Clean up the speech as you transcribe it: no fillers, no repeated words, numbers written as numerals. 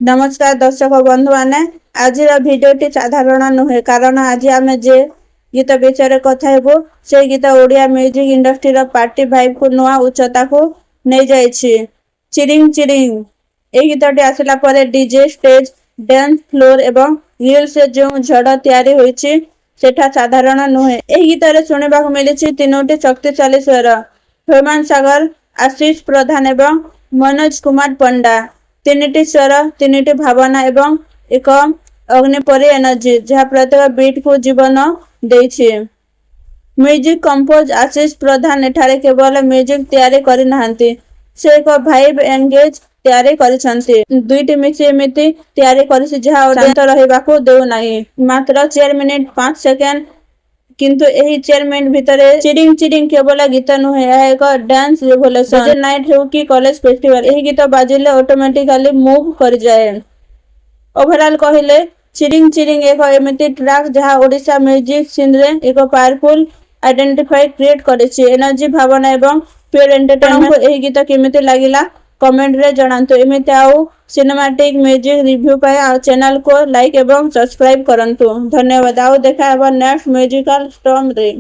नमस्कार दर्शक बंधु मैंने आज भिडटी साधारण नुहे कारण आज आम जे गीत विषय कथा हेबू से गीत Odia music industry party vibe को नुआ उच्चता को नहीं जाइछि। चिरिंग चिरिंग ए गीतटी आसला पर डीजे स्टेज डांस फ्लोर एवं रील से जो झड़ तैयारी होइछि सेठा साधारण नुहे। ए गीत रे सुनिबा को मिलिछि तीनोटी शक्तिशाली स्वर हेमंत सागर, आशीष प्रधान एवं मनोज कुमार पंडा। तीनिटी स्वर, तीनिटी भावना एवं एक अग्निपरी एनर्जी जहाँ प्रत्येक बीट को जीवन देइछि। म्यूजिक कंपोज आशीष प्रधान एठारे केवल म्यूजिक तैयारी करि नाहंती, से एक भाइब एंगेज तैयारी करिसंती। दुईटी मिक्स एमिति तैयारी करिसि जहाँ ऑडियंस रहिबाको देउ नाही। मात्र 4 मिनिट 5 सेकेंड किंतु एही 4 मिनिट भितरे चिरिंग चिरिंग केवल गीत नुहे, यह एक डांस रिवोल्यूशन। नाइट हो कि कॉलेज फेस्टिवल एही गीत बाजिले ऑटोमेटिकली मूव कर जाए। ओवरऑल कहिले चिरिंग चिरिंग एक एमिति ट्रैक जहाँ ओडिशा म्यूजिक सीन रे एक पावरफुल आइडेंटिफाई क्रिएट करिछि। एनर्जी, भावना एवं प्योर एंटरटेनमेंट को एही गीत केमिति लागिला कमेंट रे जणांतु। एमिति आउ सिनेमैटिक म्यूजिक रिव्यू पाए आ चैनल को लाइक एवं सब्सक्राइब करंतु। धन्यवाद। आउ देखा नेक्स्ट म्यूजिकल स्टॉर्म रे।